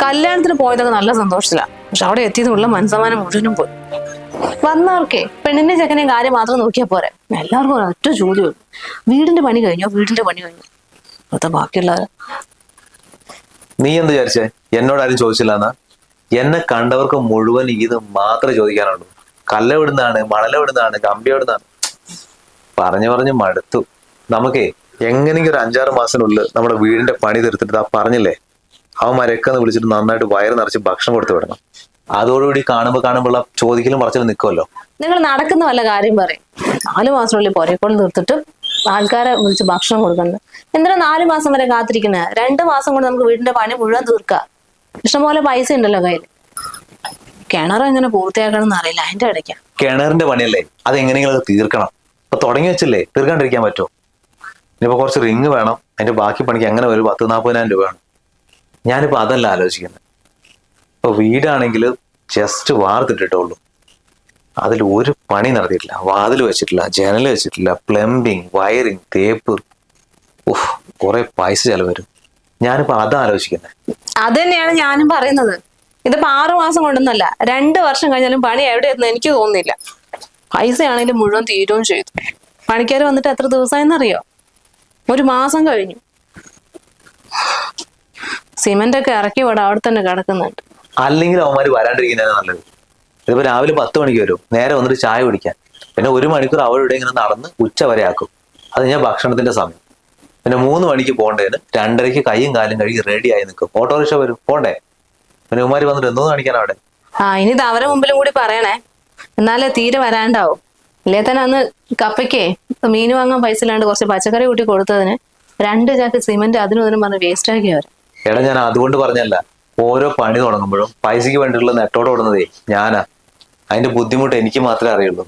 കല്യാണത്തിന് പോയതൊക്കെ നല്ല സന്തോഷത്തിലാണ്. പക്ഷെ അവിടെ എത്തിയതുള്ള മനസ്സമാനം മുഴുവനും പോയി. വന്നവർക്കേ പെണ്ണിന്റെ ചെക്കനെയും കാര്യം മാത്രം നോക്കിയാൽ പോരെ. എല്ലാവർക്കും ഒറ്റ ചോദ്യം, വീടിന്റെ പണി കഴിഞ്ഞോ, വീടിന്റെ പണി കഴിഞ്ഞോ. അതാ ബാക്കിയുള്ളവർ. നീ എന്ത് വിചാരിച്ചേ? എന്നോട് ആരും ചോദിച്ചില്ല? എന്നെ കണ്ടവർക്ക് മുഴുവൻ ഇത് മാത്രമേ ചോദിക്കാനുള്ളൂ. കല്ലെവിടുന്നാണ്, മണലെവിടുന്നാണ്, കമ്പി എവിടുന്നാണ്. പറഞ്ഞു മടുത്തു. നമുക്കേ എങ്ങനെയെങ്കിലും ഒരു 5-6 മാസത്തിനുള്ളിൽ നമ്മുടെ വീടിന്റെ പണി തീർത്തിട്ട് പറഞ്ഞില്ലേ, അവന്മാരൊക്കെ ഒന്ന് വിളിച്ചിട്ട് നന്നായിട്ട് വയറ് നിറച്ച് ഭക്ഷണം കൊടുത്തു വിടണം. അതോടുകൂടി കാണുമ്പോഴുള്ള ചോദിക്കലും പറച്ചിലും നിൽക്കുമല്ലോ. നിങ്ങൾ നടക്കുന്ന വല്ല കാര്യം പറയും. 4 മാസത്തിനുള്ളിൽ പൊരേക്കോളം തീർത്തിട്ട് ആൾക്കാരെ വിളിച്ച് ഭക്ഷണം കൊടുക്കുന്നത്. എന്തിനാ 4 മാസം വരെ കാത്തിരിക്കുന്നത്? 2 മാസം കൊണ്ട് നമുക്ക് വീടിന്റെ പണി മുഴുവൻ തീർക്കാം. ഇഷ്ടംപോലെ പൈസ ഉണ്ടല്ലോ കയ്യിൽ. കിണർ എങ്ങനെ പൂർത്തിയാക്കണം എന്ന് അറിയില്ല. അതിന്റെ ഇടയ്ക്ക് കിണറിന്റെ പണിയല്ലേ, അത് എങ്ങനെയെങ്കിലും തീർക്കണം. ഇപ്പൊ തുടങ്ങി വെച്ചില്ലേ, തീർക്കാണ്ടിരിക്കാൻ പറ്റുമോ? ഇനിയിപ്പോ കുറച്ച് റിങ് വേണം. അതിന്റെ ബാക്കി പണിക്ക് എങ്ങനെ ഒരു 10-40,000 രൂപ വേണം. ഞാനിപ്പോ അതല്ല ആലോചിക്കുന്നത്. ഇപ്പൊ വീടാണെങ്കിൽ ജസ്റ്റ് വാർത്തിട്ടിട്ടുള്ളൂ. അതിൽ ഒരു പണി നടത്തിയിട്ടില്ല. വാതിൽ വെച്ചിട്ടില്ല, ജനൽ വെച്ചിട്ടില്ല, പ്ലംബിങ്, വയറിങ്, തേപ്പ്. കുറെ പൈസ ചെലവ് വരും. ഞാനിപ്പോ അതാ ആലോചിക്കുന്നത്. അത് തന്നെയാണ് ഞാനും പറയുന്നത്. ഇതിപ്പോ 6 മാസം കൊണ്ടൊന്നല്ല, 2 വർഷം കഴിഞ്ഞാലും പണി എവിടെ എത്തുന്ന എനിക്ക് തോന്നുന്നില്ല. പൈസ ആണെങ്കിലും മുഴുവൻ തീരുകയും ചെയ്തു. പണിക്കാർ വന്നിട്ട് എത്ര ദിവസമായെന്നറിയോ? 1 മാസം കഴിഞ്ഞു. സിമെന്റ് ഒക്കെ ഇറക്കി ഇവിടെ അവിടെ തന്നെ കിടക്കുന്നുണ്ട്. അല്ലെങ്കിൽ അവന്മാര് വരാണ്ടിരിക്കുന്നതാണ് നല്ലത്. ഇതിപ്പോ രാവിലെ 10 മണിക്ക് വരും, നേരെ വന്നിട്ട് ചായ കുടിക്കാൻ. പിന്നെ 1 മണിക്കൂർ അവിടെ ഇങ്ങനെ നടന്ന് ഉച്ച വരെ ആക്കും. അത് ഞാൻ ഭക്ഷണത്തിന്റെ സമയം. പിന്നെ 3 മണിക്ക് പോകേണ്ടതിന് 2:30 കൈയും കാലും കഴുകി റെഡി ആയി നിൽക്കും. ഓട്ടോറിക്ഷ വരും, പോണ്ടേ? പിന്നെ ഉമ്മാര് വന്നിട്ട് എന്തോ കാണിക്കാൻ അവിടെ. ഇനി ഇത് അവരെ മുമ്പിലും കൂടി പറയണേ, എന്നാലേ തീരെ വരാണ്ടാവും. ഇല്ലേ തന്നെ അന്ന് കപ്പയ്ക്കേ മീൻ വാങ്ങാൻ പൈസ ഇല്ലാണ്ട് കുറച്ച് പച്ചക്കറി കൂട്ടി കൊടുത്തതിന് 2 ചാക്ക് സിമെന്റ് അതിനും പറഞ്ഞ് വേസ്റ്റ് ആക്കി അവർ. എടാ, ഞാൻ അതുകൊണ്ട് പറഞ്ഞല്ല, ഓരോ പണി തുടങ്ങുമ്പോഴും പൈസയ്ക്ക് വേണ്ടിയുള്ള നെട്ടോടെ ഓടുന്നതേ ഞാനാ. അതിന്റെ ബുദ്ധിമുട്ട് എനിക്ക് മാത്രമേ അറിയുള്ളൂ.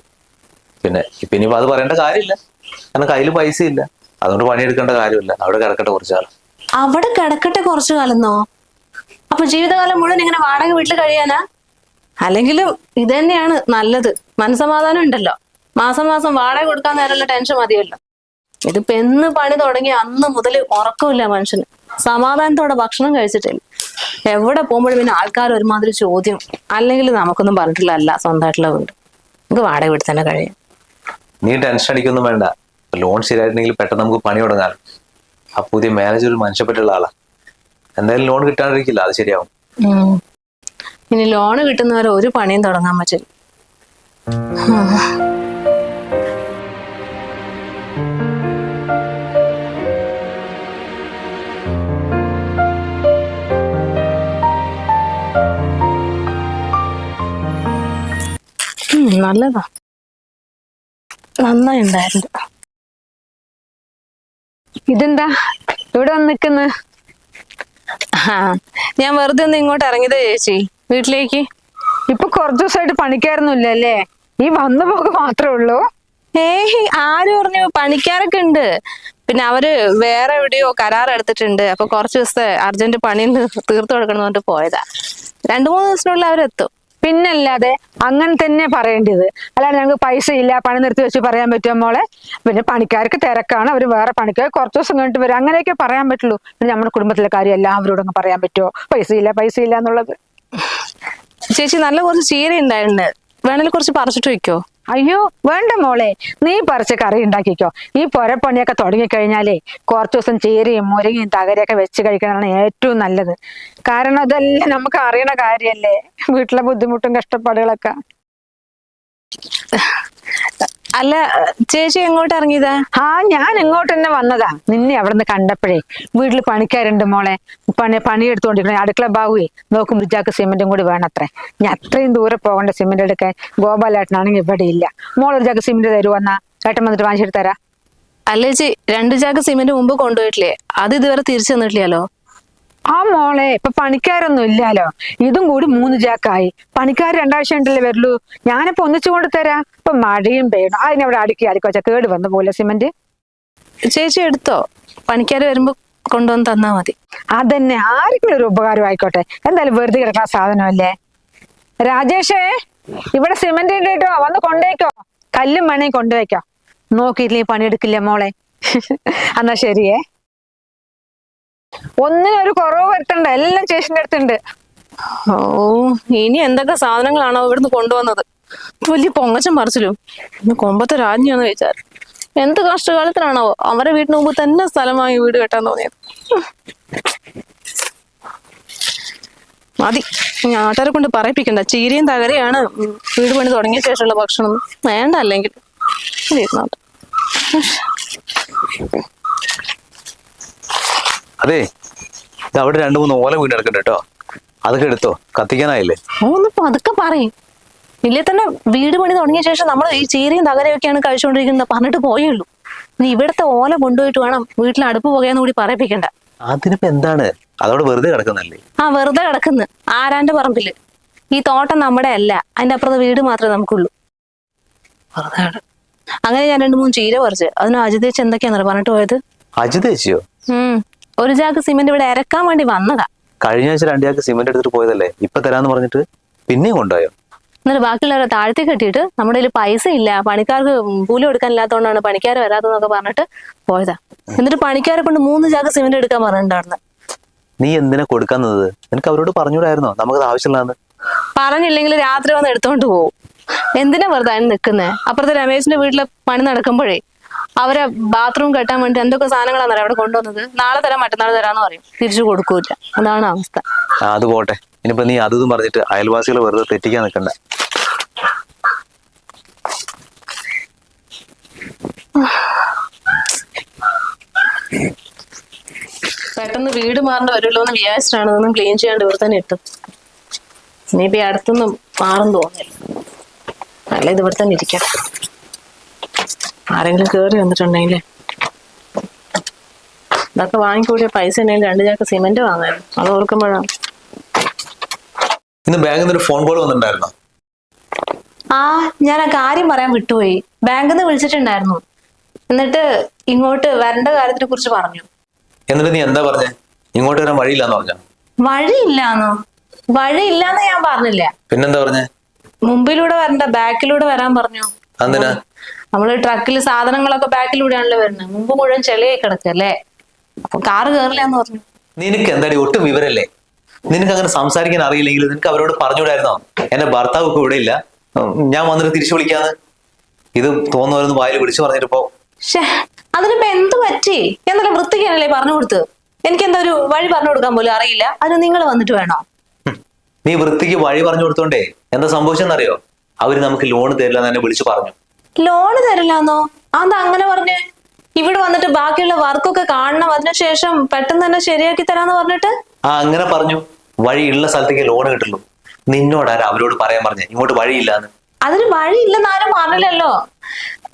പിന്നെ ഇനിയിപ്പോ അത് പറയേണ്ട കാര്യമില്ല, കാരണം കയ്യിൽ പൈസ ഇല്ല. അതുകൊണ്ട് പണിയെടുക്കേണ്ട കാര്യമില്ല. അവിടെ കിടക്കട്ടെ കുറച്ചു കാലം. അവിടെ കിടക്കട്ടെ കുറച്ചു കാലന്നോ? അപ്പൊ ജീവിതകാലം മുഴുവൻ ഇങ്ങനെ വാടക വീട്ടിൽ കഴിയാനാ? അല്ലെങ്കിലും ഇത് തന്നെയാണ് നല്ലത്. മനസ്സമാധാനം ഉണ്ടല്ലോ. മാസം മാസം വാടക കൊടുക്കാൻ നേരമുള്ള ടെൻഷൻ മതിയല്ലോ. ഇതിപ്പോ എന്ന് പണി തുടങ്ങി അന്ന് മുതൽ ഉറക്കമില്ല മനുഷ്യന്. സമാധാനത്തോടെ ഭക്ഷണം കഴിച്ചിട്ടില്ല. എവിടെ പോകുമ്പോഴും പിന്നെ ആൾക്കാർ ഒരുമാതിരി ചോദ്യം. അല്ലെങ്കിൽ നമുക്കൊന്നും പറഞ്ഞിട്ടില്ല, അല്ല സ്വന്തമായിട്ടുള്ള വീട്, നമുക്ക് വാടക വീട്ടിൽ തന്നെ കഴിയാം. നീ ടെൻഷൻ അടിക്കൊന്നും വേണ്ട. ലോൺ ശരിയായിട്ടുണ്ടെങ്കിൽ പെട്ടെന്ന് നമുക്ക് പണി തുടങ്ങാം. ആ പുതിയ മാനേജർ ഒരു മനുഷ്യപ്പെട്ടുള്ള ആളാ. എന്തായാലും ലോൺ കിട്ടാണ്ടിരിക്കില്ല, അത് ശരിയാവും. ഇനി ലോണ് കിട്ടുന്നവരെ ഒരു പണിയും തുടങ്ങാൻ പറ്റില്ല. നല്ലതാ, നന്നായി ഉണ്ടായിരുന്നു. ഇതെന്താ ഇവിടെ വന്ന് നിൽക്കുന്നു? ഞാൻ വെറുതെ ഒന്ന് ഇങ്ങോട്ട് ഇറങ്ങിയതാ ചേച്ചി, വീട്ടിലേക്ക്. ഇപ്പൊ കുറച്ചു ദിവസമായിട്ട് പണിക്കാരൊന്നും ഇല്ലല്ലേ? ഈ വന്നു പോക്ക് മാത്രമേ ഉള്ളൂ? ആര് പറഞ്ഞു? പണിക്കാരൊക്കെ ഉണ്ട്. പിന്നെ അവര് വേറെ എവിടെയോ കരാർ എടുത്തിട്ടുണ്ട്. അപ്പൊ കുറച്ച് ദിവസത്തെ അർജന്റ് പണി തീർത്തു കൊടുക്കണം പറഞ്ഞിട്ട് പോയതാ. 2-3 ദിവസത്തിനുള്ളിൽ അവരെത്തും. പിന്നല്ലാതെ അങ്ങനെ തന്നെ പറയേണ്ടത്. അല്ലാതെ ഞങ്ങൾക്ക് പൈസ ഇല്ല, പണി നിർത്തി വെച്ച് പറയാൻ പറ്റുമോ മോളെ? പിന്നെ പണിക്കാർക്ക് തിരക്കാണ്, അവർ വേറെ പണിക്കാർ കുറച്ച് ദിവസം കഴിഞ്ഞിട്ട് വരും, അങ്ങനെയൊക്കെ പറയാൻ പറ്റുള്ളൂ. പിന്നെ നമ്മുടെ കുടുംബത്തിലെ കാര്യം എല്ലാവരോടും പറയാൻ പറ്റുമോ പൈസ ഇല്ല എന്നുള്ളത്? ചേച്ചി നല്ല കുറച്ച് ചീര ഉണ്ടായിട്ടുണ്ട്, വേണമെങ്കിൽ കുറച്ച് പറിച്ചിട്ട് വെക്കോ? അയ്യോ വേണ്ട മോളെ, നീ പറിച്ച് കറി ഉണ്ടാക്കിക്കോ. ഈ പുരപ്പണിയൊക്കെ തുടങ്ങിക്കഴിഞ്ഞാലേ കുറച്ചു ദിവസം ചീരയും മുരിങ്ങയും തകരയൊക്കെ വെച്ച് കഴിക്കണതാണ് ഏറ്റവും നല്ലത്. കാരണം അതെല്ലാം നമുക്ക് അറിയണ കാര്യല്ലേ, വീട്ടിലെ ബുദ്ധിമുട്ടും കഷ്ടപ്പാടുകളൊക്കെ. അല്ല ചേച്ചി എങ്ങോട്ട് ഇറങ്ങിയതാ? ഞാൻ ഇങ്ങോട്ട് തന്നെ വന്നതാ. നിന്നെ അവിടെ നിന്ന് കണ്ടപ്പോഴേ വീട്ടിൽ പണിക്കാരുണ്ട് മോളെ, പണി എടുത്തുകൊണ്ടിരിക്കണേ. അടുക്കള ഭാഗവേ നോക്കുമ്പോൾ ചാക്ക് സിമെന്റും കൂടി വേണത്രേ. ഞാൻ അത്രയും ദൂരെ പോകണ്ട സിമെന്റ് എടുക്കാൻ. ഗോപാലേട്ടനാണെങ്കിൽ ഇവിടെ ഇല്ല. മോളൊരു ചാക്ക് സിമെന്റ് തരുവന്നാ ഏട്ടൻ വന്നിട്ട് വാങ്ങിച്ചിട്ട് തരാം. അല്ല ചേച്ചി, 2 ചാക്ക് സിമെന്റ് മുമ്പ് കൊണ്ടുപോയിട്ടില്ലേ? അത് ഇതുവരെ തിരിച്ചു തന്നിട്ടില്ലല്ലോ. മോളെ ഇപ്പൊ പണിക്കാരൊന്നും ഇല്ലാലോ, ഇതും കൂടി 3 ചാക്കായി. പണിക്കാർ 2 ആഴ്ച ഉണ്ടല്ലേ വരുള്ളൂ. ഞാനിപ്പോ ഒന്നിച്ചു കൊണ്ട് തരാം. ഇപ്പൊ മഴയും പെയ്യണം, അതിനവിടെ അടുക്കി വെച്ചാൽ കേട് വന്നു പോലെ സിമെന്റ്. ചേച്ചി എടുത്തോ, പണിക്കാർ വരുമ്പോ കൊണ്ടുവന്ന് തന്നാ മതി. അതന്നെ, ആർക്കും ഒരു ഉപകാരം ആയിക്കോട്ടെ. എന്തായാലും വെറുതെ കിടക്കുന്ന സാധനമല്ലേ. രാജേഷേ, ഇവിടെ സിമെന്റ് ഉണ്ട് കേട്ടോ, വന്ന് കൊണ്ടുപോയിക്കോ. കല്ലും മണയും കൊണ്ടുപോയിക്കോ. നോക്കിയില്ലേ പണിയെടുക്കില്ല മോളെ. എന്നാ ശരിയേ. ഒന്നിനും ഒരു കുറവ് വരുത്തണ്ട, എല്ലാം ചേച്ചിന്റെ അടുത്തുണ്ട്. ഓ, ഇനി എന്തൊക്കെ സാധനങ്ങളാണോ ഇവിടുന്ന് കൊണ്ടുവന്നത്? വലിയ പൊങ്ങച്ചം പറിച്ചിലും ഇന്ന് കൊമ്പത്തെ രാജ്ഞിയാന്ന് ചോദിച്ചാൽ എന്ത് കഷ്ടകാലത്തിനാണോ അവരെ വീടിന് മുമ്പ് തന്നെ സ്ഥലം വാങ്ങി വീട് കെട്ടാൻ തോന്നിയത്. മതി, നാട്ടുകാരെ കൊണ്ട് പറയിപ്പിക്കണ്ട. ചീരയും തകരയാണ് വീട് പണി തുടങ്ങിയ ശേഷമുള്ള ഭക്ഷണം. വേണ്ട അല്ലെങ്കിൽ അതെ, ഇത് അവിടെ 2-3 ഓല വീട് എടുക്കണ്ട കേട്ടോ. അതൊക്കെ എടുത്തോ, കത്തിക്കാനായില്ലേ? ഒന്ന് പതുക്കെ പറയും. ഇല്ലേ തന്നെ വീട് പണി തുടങ്ങിയ ശേഷം നമ്മൾ ഈ ചീരയും തകരയൊക്കെയാണ് കഴിച്ചുകൊണ്ടിരിക്കുന്നത് പറഞ്ഞിട്ട് പോയുള്ളൂ. ഇനി ഇവിടുത്തെ ഓല കൊണ്ടുപോയിട്ട് വേണം വീട്ടിൽ അടുപ്പ് പുകയെന്ന് കൂടി പറയിപ്പിക്കണ്ട. അതിനിപ്പോ എന്താണ്, അതോടെ വെറുതെ കിടക്കുന്നല്ലേ? ആ, വെറുതെ കിടക്കുന്നു. ആരാന്റെ പറമ്പില്? ഈ തോട്ടം നമ്മുടെ അല്ല, അതിന്റെ അപ്പുറത്തെ വീട് മാത്രമേ നമുക്കുള്ളൂ. വെറുതെ അങ്ങനെ ഞാൻ 2-3 ചീര പറിച്ച് അതിന് അജിതേച്ച് എന്തൊക്കെയാന്നറിയോ പറഞ്ഞിട്ട് പോയത്? അജിതേച്ചിയോ? ഒരു ചാക്ക് സിമെന്റ് ഇവിടെ ഇറക്കാൻ വേണ്ടി വന്നതാ. കഴിഞ്ഞ ആഴ്ച 2 ചാക്ക് സിമെന്റ് എടുത്തിട്ട് പോയതല്ലേ, ഇപ്പൊ തരാന്ന് പറഞ്ഞിട്ട് പിന്നെയും കൊണ്ടുപോയോ? എന്നിട്ട് ബാക്കിയുള്ളവരെ താഴ്ത്തി കെട്ടിയിട്ട് നമ്മുടെ കയ്യിൽ പൈസ ഇല്ല, പണിക്കാർക്ക് കൂലി കൊടുക്കാനില്ലാത്തതുകൊണ്ടാണ് പണിക്കാർ വരാത്തതെന്നൊക്കെ പറഞ്ഞിട്ട് പോയതാ. എന്നിട്ട് പണിക്കാരെ കൊണ്ട് 3 ചാക്ക് സിമെന്റ് എടുക്കാൻ പറഞ്ഞിട്ടുണ്ടായിരുന്നു. നീ എന്തിനാ കൊടുക്കുന്നത്? നിനക്ക് അവരോട് പറഞ്ഞൂടായിരുന്നോ നമുക്കത് ആവശ്യമില്ലാന്ന്? പറഞ്ഞില്ലെങ്കിൽ രാത്രി വന്ന് എടുത്തോണ്ട് പോകും. എന്തിനാ വെറുതെ അതിന് നിൽക്കുന്നത്? അപ്പുറത്തെ രമേശിന്റെ വീട്ടിലെ പണി നടക്കുമ്പോഴേ അവരെ ബാത്റൂം കെട്ടാൻ വേണ്ടി എന്തൊക്കെ സാധനങ്ങളാണെന്നറിയാം അവിടെ കൊണ്ടുവന്നത്. നാളെ തരാം മറ്റന്നാൾ തരാന്ന് പറയും, തിരിച്ചു കൊടുക്കൂല. അതാണ് അവസ്ഥ. അത് പോട്ടെ, ഇനിയിപ്പോ നീ അതും പറഞ്ഞിട്ട് അയൽവാസികളെ വെറുതെ തെറ്റിക്കാൻ നിൽക്കണ്ട. പെട്ടെന്ന് വീട് മാറേണ്ട വരുമല്ലോ എന്ന് വിചാരിച്ചിട്ടാണ് ഇതൊന്നും ക്ലീൻ ചെയ്യാണ്ട് ഇവിടെ തന്നെ ഇട്ടു. ഇനിയിപ്പോ ഈ അടുത്തൊന്നും മാറും തോന്നില്ല. അല്ല, ഇത് ഇവിടെ തന്നെ ഇരിക്കട്ടെ. ആരെങ്കിലും കേറി വന്നിട്ടുണ്ടെങ്കിലേ ഇതൊക്കെ വാങ്ങിക്കൂടിയ പൈസ ഉണ്ടെങ്കിൽ 2 ചാക്ക് സിമെന്റ് വാങ്ങാനും. അത് ഓർക്കുമ്പോഴാണ്. ഇന്ന് ബാങ്കിൽ നിന്ന് ഒരു ഫോൺ കോൾ വന്നിട്ടുണ്ടായിരുന്നോ? ആ, ഞാൻ ആ കാര്യം പറയാൻ വിട്ടുപോയി. ബാങ്കിൽ നിന്ന് വിളിച്ചിട്ടുണ്ടായിരുന്നു. എന്നിട്ട് ഇങ്ങോട്ട് വരേണ്ട കാര്യത്തിനെ കുറിച്ച് പറഞ്ഞു. എന്നിട്ട് നീ എന്താ പറഞ്ഞേ? ഇങ്ങോട്ട് വരാൻ വഴിയില്ലാന്ന് പറഞ്ഞോ? വഴിയില്ലാന്നോ? വഴിയില്ലാന്ന് ഞാൻ പറഞ്ഞില്ല. പിന്നെന്താ പറഞ്ഞേ? മുമ്പിലൂടെ വരണ്ട, ബാക്കിലൂടെ വരാൻ പറഞ്ഞു. എന്തിനാ? നമ്മള് ട്രക്കിൽ സാധനങ്ങളൊക്കെ ബാക്കിലൂടെയാണല്ലോ വരുന്നത്. മുമ്പ് മുഴുവൻ ചെളിയായി കിടക്കല്ലേ, അപ്പൊ കാറ് കയറില്ലാന്ന് പറഞ്ഞു. നിനക്ക് എന്താടി ഒട്ടും വിവരല്ലേ? നിനക്ക് അങ്ങനെ സംസാരിക്കാൻ അറിയില്ലെങ്കിൽ നിനക്ക് അവരോട് പറഞ്ഞുകൂടായിരുന്നോ? എന്റെ ഭർത്താവ് ഒക്കെ ഇവിടെ ഇല്ല, ഞാൻ വന്നിട്ട് തിരിച്ചു വിളിക്കാന്ന്. ഇത് തോന്നുന്നവരൊന്ന് വായിൽ വിളിച്ചു പറഞ്ഞിട്ട് പോ. അതിനിപ്പോ എന്ത് പറ്റി? എന്തെല്ലാം വൃത്തിക്കാനല്ലേ പറഞ്ഞു കൊടുത്ത്. എനിക്ക് എന്താ ഒരു വഴി പറഞ്ഞു കൊടുക്കാൻ പോലും അറിയില്ല. അതിന് നിങ്ങൾ വന്നിട്ട് വേണോ? നീ വൃത്തിക്ക് വഴി പറഞ്ഞു കൊടുത്തോണ്ടേ എന്താ സംഭവിച്ചെന്നറിയോ? അവര് നമുക്ക് ലോൺ തരില്ല എന്ന് എന്നെ വിളിച്ചു പറഞ്ഞു. ലോണ് തരില്ലാന്നോ? അതെന്താ അങ്ങനെ പറഞ്ഞേ? ഇവിടെ വന്നിട്ട് ബാക്കിയുള്ള വർക്കൊക്കെ കാണണം, അതിനുശേഷം പെട്ടെന്ന് തന്നെ ശരിയാക്കി തരാന്ന് പറഞ്ഞിട്ട്. അങ്ങനെ പറഞ്ഞു. വഴിയുള്ള സ്ഥലത്തേക്ക് ലോൺ കിട്ടുള്ളൂ. നിന്നോടാരാ അവരോട് പറയാൻ പറഞ്ഞേ ഇങ്ങോട്ട് വഴിയില്ലാന്ന്? അതിന് വഴിയില്ലെന്ന് ആരും പറഞ്ഞില്ലല്ലോ.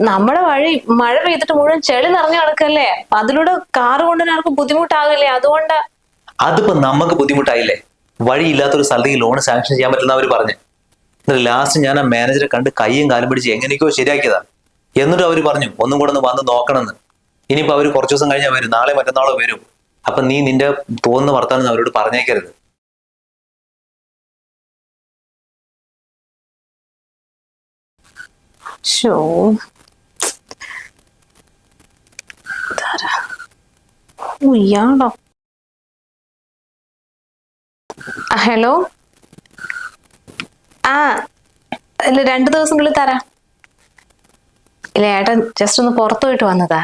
നമ്മുടെ വഴി മഴ പെയ്തിട്ട് മുഴുവൻ ചെളി നിറഞ്ഞു കിടക്കല്ലേ, അതിലൂടെ കാറ് കൊണ്ടുവരാൻ ആർക്കും ബുദ്ധിമുട്ടാകില്ലേ, അതുകൊണ്ട്. അതിപ്പോ നമുക്ക് ബുദ്ധിമുട്ടായില്ലേ? വഴിയില്ലാത്തൊരു സ്ഥലത്തേക്ക് ലോൺ സാങ്ഷൻ ചെയ്യാൻ പറ്റുന്ന അവര് പറഞ്ഞു. എന്നിട്ട് ലാസ്റ്റ് ഞാൻ ആ മാനേജറെ കണ്ട് കയ്യും കാലും പിടിച്ച് എങ്ങനെയൊക്കെയോ ശരിയാക്കിയതാ. എന്നിട്ട് അവര് പറഞ്ഞു ഒന്നും കൂടെ ഒന്ന് വന്ന് നോക്കണമെന്ന്. ഇനിയിപ്പോ അവര് കുറച്ചു ദിവസം കഴിഞ്ഞാൽ വരും, നാളെ മറ്റന്നാളോ വരും. അപ്പൊ നീ നിന്റെ തോന്നുന്ന വർത്താനം അവരോട് പറഞ്ഞേക്കരുത്. ഇയാളോ? ഹലോ. ആ, അല്ല 2 ദിവസത്തിനുള്ളിൽ തരാം. ഇല്ല, ഏട്ടൻ ജസ്റ്റ് ഒന്ന് പുറത്തു പോയിട്ട് വന്നതാ.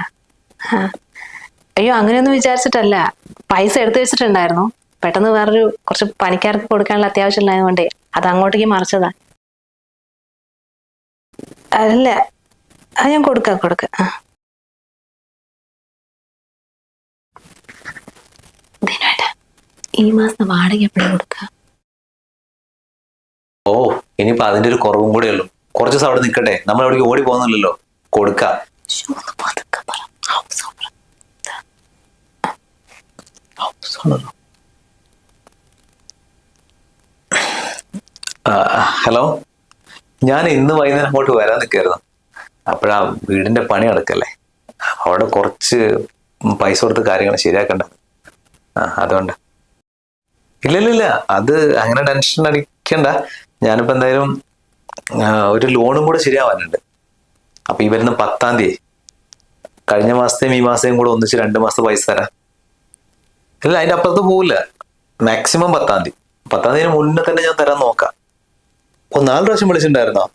അയ്യോ, അങ്ങനെയൊന്നും വിചാരിച്ചിട്ടല്ല. പൈസ എടുത്തു വെച്ചിട്ടുണ്ടായിരുന്നു. പെട്ടെന്ന് വേറൊരു കുറച്ച് പണിക്കാർക്ക് കൊടുക്കാനുള്ള അത്യാവശ്യം ഉണ്ടായതുകൊണ്ടേ അത് അങ്ങോട്ടേക്ക് മറിച്ചതാ. അല്ല, അത് ഞാൻ കൊടുക്കാം. ഈ മാസം വാടക എപ്പോഴും കൊടുക്കാം. ഓ, ഇനിയിപ്പോ അതിന്റെ ഒരു കുറവും കൂടെ ഉള്ളൂ. കുറച്ച് ദിവസം അവിടെ നിൽക്കട്ടെ, നമ്മൾ അവിടേക്ക് ഓടി പോകുന്നില്ലല്ലോ. കൊടുക്കാം. ഹലോ, ഞാൻ ഇന്ന് വൈകുന്നേരം അങ്ങോട്ട് വരാൻ നിൽക്കായിരുന്നു. അപ്പോഴാ വീടിന്റെ പണി നടക്കല്ലേ, അവിടെ കുറച്ച് പൈസ കൊടുത്ത് കാര്യങ്ങൾ ശരിയാക്കണ്ട. അതുകൊണ്ട് ഇല്ല, അത് അങ്ങനെ ടെൻഷൻ അടിക്കണ്ട. ഞാനിപ്പോ എന്തായാലും ഒരു ലോണും കൂടെ ശരിയാവാനുണ്ട്. അപ്പൊ ഈ വരുന്ന 10-ാം തീയതി, കഴിഞ്ഞ മാസത്തെയും ഈ മാസത്തെയും കൂടെ ഒന്നിച്ച് 2 മാസത്തെ പൈസ തരാം. ഇല്ല, അതിന്റെ അപ്പുറത്ത് പോവില്ല. മാക്സിമം 10-ാം തീയതി. 10-ാം തീയതിന് മുന്നേ തന്നെ ഞാൻ തരാൻ നോക്കാം. 4 പ്രാവശ്യം വിളിച്ചിട്ടുണ്ടായിരുന്നോ?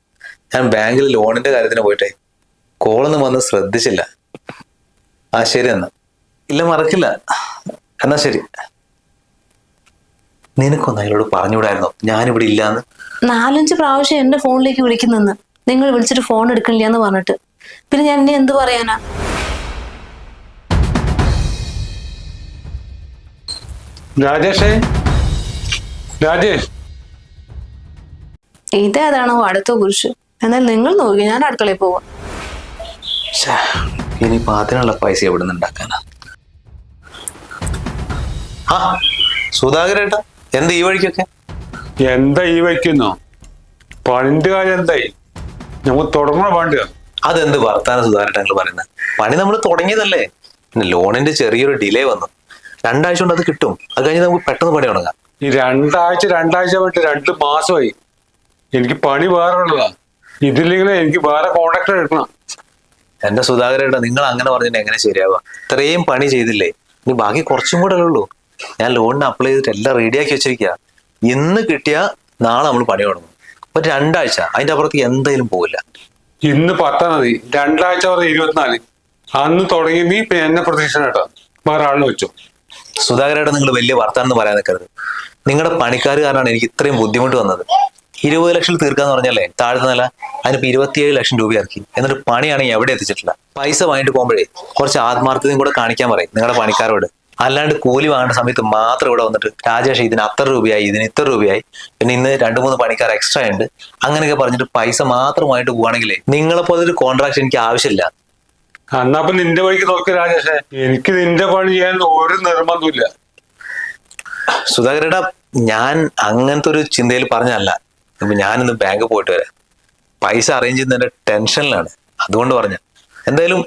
ഞാൻ ബാങ്കിൽ ലോണിന്റെ കാര്യത്തിന് പോയിട്ടേ കോളൊന്നും വന്ന് ശ്രദ്ധിച്ചില്ല. ആ ശരി എന്നാ. ഇല്ല മറക്കില്ല. എന്നാ ശരി. നിനക്കൊന്ന് അയാളോട് പറഞ്ഞുകൂടായിരുന്നോ ഞാനിവിടെ ഇല്ലാന്ന്? 4-5 പ്രാവശ്യം എന്റെ ഫോണിലേക്ക് വിളിക്കുന്നെന്ന്, നിങ്ങൾ വിളിച്ചിട്ട് ഫോൺ എടുക്കണില്ല എന്ന് പറഞ്ഞിട്ട്. പിന്നെ ഞാൻ ഇനി എന്ത് പറയാനാ? രാജേഷേ, രാജേഷ്, ഇതേതാണോ അടുത്ത കുരിശ്? എന്നാൽ നിങ്ങൾ നോക്കി, ഞാൻ അടുക്കളയിൽ പോവാം. ഇനിയിപ്പോ അതിനുള്ള പൈസ എവിടെ നിന്ന് ഉണ്ടാക്കാനാ? ആ സുധാകരേട്ടാ, എന്താ ഈ വഴിക്കൊക്കെ? എന്താ ഈ വയ്ക്കുന്നോ? പണിന്റെ കാര്യം എന്തായി? നമുക്ക് തുടങ്ങണ വേണ്ട. അതെന്ത് വർത്താനം സുധാകരേട്ടാ നിങ്ങൾ പറയുന്നത്? പണി നമ്മൾ തുടങ്ങിയതല്ലേ. പിന്നെ ലോണിന്റെ ചെറിയൊരു ഡിലേ വന്നു. 2 ആഴ്ച കൊണ്ട് അത് കിട്ടും. അത് കഴിഞ്ഞ് നമുക്ക് പെട്ടെന്ന് പണി തുടങ്ങാം. ഈ രണ്ടാഴ്ച വിട്ട് 2 മാസമായി. എനിക്ക് പണി വേറെ ഉള്ളതാ. ഇതില്ലെങ്കിൽ എനിക്ക് വേറെ കോൺട്രാക്ടർ എടുക്കണം. എന്റെ സുധാകരേട്ടാ, നിങ്ങൾ അങ്ങനെ പറഞ്ഞിട്ട് എങ്ങനെ ശരിയാവുക? ഇത്രയും പണി ചെയ്തില്ലേ, ഇനി ബാക്കി കുറച്ചും കൂടെ ഉള്ളൂ. ഞാൻ ലോണിന് അപ്ലൈ ചെയ്തിട്ട് എല്ലാം റെഡിയാക്കി വെച്ചിരിക്കുക. ഇന്ന് കിട്ടിയാ നാളെ നമ്മൾ പണി തുടങ്ങും. ഒരു 2 ആഴ്ച, അതിന്റെ അപ്പുറത്ത് എന്തായാലും പോകില്ല. ഇന്ന് 10-ാം തീയതി, 2 ആഴ്ച പറഞ്ഞ 24. അന്ന് തുടങ്ങി നീ ഇപ്പൊ എന്നെ പ്രതീക്ഷ കേട്ടോ, വേറെ ആളിനെ വെച്ചു. സുധാകരേട്ടാ, നിങ്ങൾ വലിയ വർത്താനം എന്ന് പറയാൻ നിൽക്കരുത്. നിങ്ങളുടെ പണിക്കാർ കാരണമാണ് എനിക്ക് ഇത്രയും ബുദ്ധിമുട്ട് വന്നത്. 20 ലക്ഷം തീർക്കാന്ന് പറഞ്ഞല്ലേ താഴ്ന്ന നില, അതിനിപ്പോ 27 ലക്ഷം രൂപ ഇറക്കി. എന്നിട്ട് പണിയാണെങ്കിൽ എവിടെ എത്തിച്ചിട്ടില്ല. പൈസ വാങ്ങിട്ട് പോകുമ്പോഴേ കുറച്ച് ആത്മാർത്ഥതയും കൂടെ കാണിക്കാൻ പറയും നിങ്ങളുടെ പണിക്കാരോട്. അല്ലാണ്ട് കൂലി വാങ്ങേണ്ട സമയത്ത് മാത്രം ഇവിടെ വന്നിട്ട് രാജേഷ് ഇതിന് അത്ര രൂപയായി, ഇതിന് ഇത്ര രൂപയായി, പിന്നെ ഇന്ന് 2-3 പണിക്കാർ എക്സ്ട്രാ ഉണ്ട്, അങ്ങനെയൊക്കെ പറഞ്ഞിട്ട് പൈസ മാത്രമായിട്ട് പോവാണെങ്കിലേ നിങ്ങളെ പോലെ ഒരു കോൺട്രാക്ട് എനിക്ക് ആവശ്യമില്ല. അന്നപ്പൊ നിന്റെ വഴിക്ക് നോക്കി രാജേഷേ, എനിക്ക് നിന്റെ പണി ചെയ്യാൻ ഒരു നിർബന്ധമില്ല. സുധാകരേട്ടാ, ഞാൻ അങ്ങനത്തെ ഒരു ചിന്തയിൽ പറഞ്ഞല്ല. ഇപ്പൊ ഞാനിന്ന് ബാങ്ക് പോയിട്ട് വരാം. പൈസ അറേഞ്ച് ചെയ്യുന്നതിന്റെ ടെൻഷനിലാണ്, അതുകൊണ്ട് പറഞ്ഞ. എന്തായാലും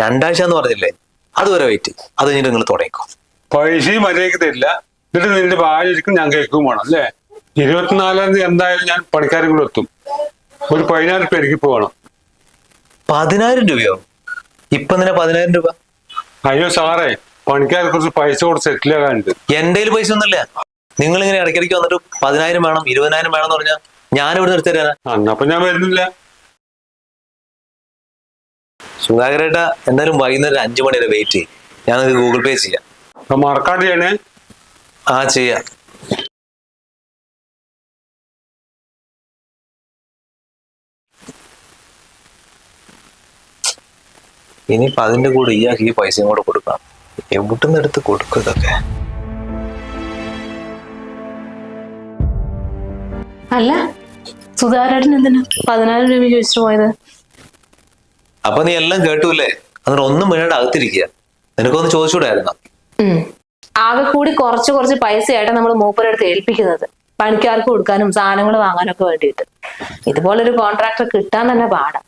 2 ആഴ്ച എന്ന് പറഞ്ഞില്ലേ, അതുവരെ വെയിറ്റ്. അത് കഴിഞ്ഞിട്ട് നിങ്ങൾ തുടങ്ങിക്കോ. പൈസയും മര്യാദയ്ക്ക് തരില്ല, എന്നിട്ട് നിന്റെ ഭാര്യക്കും ഞാൻ കേൾക്കും വേണം അല്ലേ? 24-ാം തീയതി എന്തായാലും ഞാൻ പണിക്കാരും കൂടെ എത്തും. ഒരു 14,000 രൂപ എനിക്ക് പോകണം. 10,000 രൂപയോ? ഇപ്പൊ തന്നെ 10,000 രൂപ? അയ്യോ സാറേ, പണിക്കാരെ കുറച്ച് പൈസ കൊടുത്ത് സെറ്റിൽ ആകാനുണ്ട്. എന്റെ കയ്യിൽ പൈസ ഒന്നുമില്ല. നിങ്ങൾ ഇങ്ങനെ ഇടയ്ക്കിടയ്ക്ക് വന്നിട്ട് 10,000 വേണം 20,000 വേണം എന്ന് പറഞ്ഞാൽ ഞാൻ ഇവിടെ നിർത്തി തരാനാ? അന്നപ്പൊ ഞാൻ വരുന്നില്ല. സുധാകരേട്ടാ, എന്തായാലും വൈകുന്നേരം 5 മണി വരെ വെയിറ്റ് ചെയ്യും. ഞാനത് ഗൂഗിൾ പേ ചെയ്യാം. അപ്പൊ മറക്കാണ്ട് ചെയ്യണേ. ആ ചെയ്യാം. ഇനിയിപ്പൊ അതിന്റെ കൂടെ ഈ പൈസയും കൂടെ കൊടുക്കണം. എവിടുന്ന് എടുത്ത് കൊടുക്കും ഇതൊക്കെ? അല്ല, സുധാകരൻ എന്തിനാ 10,000 രൂപ ചോദിച്ചിട്ട് പോയത്? അപ്പൊ നീ എല്ലാം കേട്ടൂല്ലേ? എന്നിട്ട് ഒന്നും വേണ്ട അകത്തിരിക്കുക. നിനക്കൊന്ന് ചോദിച്ചൂടായിരുന്നോ? ആകെ കൂടി കുറച്ച് പൈസയായിട്ട് നമ്മൾ മൂപ്പരെടുത്ത് ഏൽപ്പിക്കുന്നത്, പണിക്കാർക്ക് കൊടുക്കാനും സാധനങ്ങൾ വാങ്ങാനൊക്കെ വേണ്ടിയിട്ട്. ഇതുപോലൊരു കോൺട്രാക്ടർ കിട്ടാൻ തന്നെ പാടാ.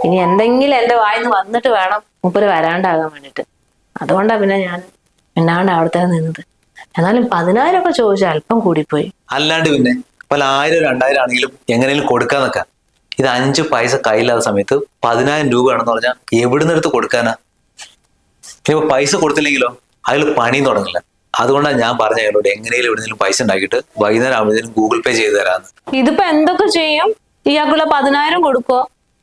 ഇനി എന്തെങ്കിലും എന്റെ വായിന്ന് വന്നിട്ട് വേണം മൂപ്പര് വരാണ്ടാകാൻ വേണ്ടിട്ട്. അതുകൊണ്ടാ പിന്നെ ഞാൻ എന്നാണ്ട് അവിടെ നിന്നത്. എന്നാലും 10,000 ഒക്കെ ചോദിച്ചാൽ അല്പം കൂടിപ്പോയി. അല്ലാണ്ട് പിന്നെ പല 1000 2000 ആണെങ്കിലും എങ്ങനെയും കൊടുക്കാൻ നിൽക്കാം. ഇത് 5 പൈസ കയ്യില്ലാത്ത സമയത്ത് 10,000 രൂപ ആണെന്ന് പറഞ്ഞാൽ എവിടുന്ന് എടുത്ത് കൊടുക്കാനാ? ഇനിയിപ്പോ പൈസ കൊടുത്തില്ലെങ്കിലോ അയാൾ പണിയും തുടങ്ങില്ല. അതുകൊണ്ടാണ് ഞാൻ പറഞ്ഞ അയാളോട് എങ്ങനെയും എവിടെയെങ്കിലും പൈസ ഉണ്ടാക്കിയിട്ട് വൈകുന്നേരം ആവുമ്പോഴത്തേനും ഗൂഗിൾ പേ ചെയ്ത് തരാന്ന്. ഇതിപ്പോ എന്തൊക്കെ ചെയ്യും? ഇയാൾക്കുള്ള 10,000 കൊടുക്കോ?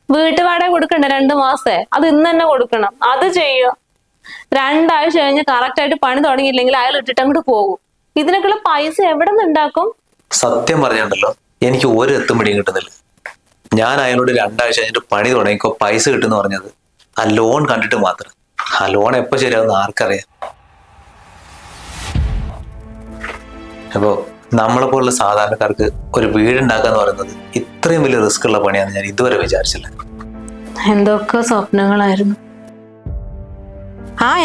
വീട്ടുവാടക കൊടുക്കണ്ടേ 2 മാസത്തെ? അത് ഇന്ന് തന്നെ കൊടുക്കണം. അത് ചെയ്യോ? 2 ആഴ്ച കഴിഞ്ഞ് കറക്റ്റ് ആയിട്ട് പണി തുടങ്ങിയില്ലെങ്കിൽ അയാൾ ഇട്ടിട്ട് അങ്ങോട്ട് പോകും. ഇതിനൊക്കെയുള്ള പൈസ എവിടെ നിന്ന് ഉണ്ടാക്കും? സത്യം പറഞ്ഞുണ്ടല്ലോ, എനിക്ക് ഒരു എത്തും പിടിയും കിട്ടുന്നില്ല. ഞാൻ അയാളോട് 2 ആഴ്ച കഴിഞ്ഞിട്ട് പണി തുടങ്ങിക്കോ പൈസ കിട്ടുമെന്ന് പറഞ്ഞത് ആ ലോൺ കണ്ടിട്ട് മാത്രം. ആ ലോൺ എപ്പോ ശരിയാവുന്ന ആർക്കറിയാം? അപ്പോ നമ്മളെ പോലുള്ള സാധാരണക്കാർക്ക് ഒരു വീടുണ്ടാക്കാന്ന് പറയുന്നത് ഇത്രയും വലിയ റിസ്ക് ഉള്ള പണിയാന്ന് ഞാൻ ഇതുവരെ വിചാരിച്ചില്ല. എന്തൊക്കെ സ്വപ്നങ്ങളായിരുന്നു.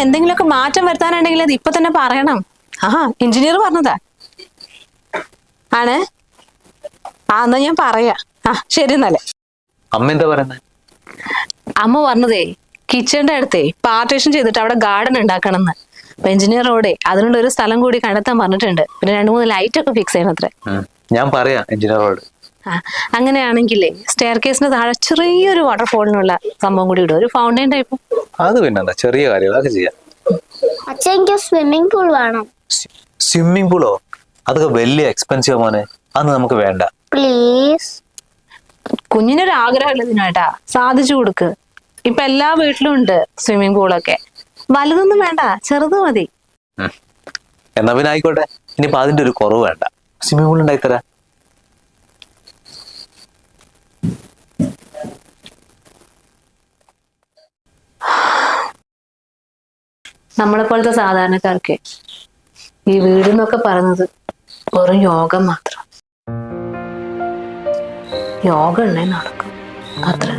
എന്തെങ്കിലുമൊക്കെ മാറ്റം വരുത്താനുണ്ടെങ്കിൽ അത് ഇപ്പൊ തന്നെ പറയണം. എഞ്ചിനീയർ പറഞ്ഞതാ ആണ്. എന്നാ ഞാൻ പറയാ. ശരി എന്നല്ലേ. അമ്മ എന്താ പറയുന്നത്? അമ്മ പറഞ്ഞതേ കിച്ചണിന്റെ അടുത്തേ പാർട്ടീഷൻ ചെയ്തിട്ട് അവിടെ ഗാർഡൻ ഉണ്ടാക്കണം എന്ന്. അപ്പൊ എഞ്ചിനീയറോടെ അതിനുള്ള ഒരു സ്ഥലം കൂടി കണ്ടെത്താൻ പറഞ്ഞിട്ടുണ്ട്. പിന്നെ 2-3 ലൈറ്റ് ഒക്കെ ഫിക്സ് ചെയ്യണത്രേ. ഞാൻ പറയാം എഞ്ചിനീയറോട്. അങ്ങനെയാണെങ്കിലേ സ്റ്റെയർ കേസിന് താഴെ ചെറിയൊരു വാട്ടർഫോളിനുള്ള സംഭവം കൂടി ഇടും, ഒരു ഫൗണ്ടൈൻ ടൈപ്പ്. അത് പിന്നെന്താ, ചെറിയ കാര്യങ്ങളൊക്കെ ചെയ്യാം. അച്ഛൻ എനിക്ക് സ്വിമ്മിംഗ് പൂൾ വേണം. സ്വിമ്മിംഗ് പൂളോ? അതൊക്കെ വലിയ എക്സ്പെൻസീവ് മോനെ, അന്ന് നമുക്ക് വേണ്ട. പ്ലീസ്. കുഞ്ഞിനൊരു ആഗ്രഹമല്ല ഇതിനേട്ടാ, സാധിച്ചു കൊടുക്ക്. ഇപ്പൊ എല്ലാ വീട്ടിലും ഉണ്ട് സ്വിമ്മിംഗ് പൂളൊക്കെ. വലുതൊന്നും വേണ്ട, ചെറുത് മതി. എന്നാ പിന്നെ ആയിക്കോട്ടെ, ഇനിയിപ്പോ അതിന്റെ ഒരു കുറവ് വേണ്ട, സ്വിമ്മിംഗ് പൂൾ ഉണ്ടായിത്തരാ. നമ്മളെപ്പോലത്തെ സാധാരണക്കാർക്ക് ഈ വീടെന്നൊക്കെ പറയുന്നത് വെറും യോഗം മാത്രം. യോഗ ഉണ്ടേ നടക്കും അത്ര.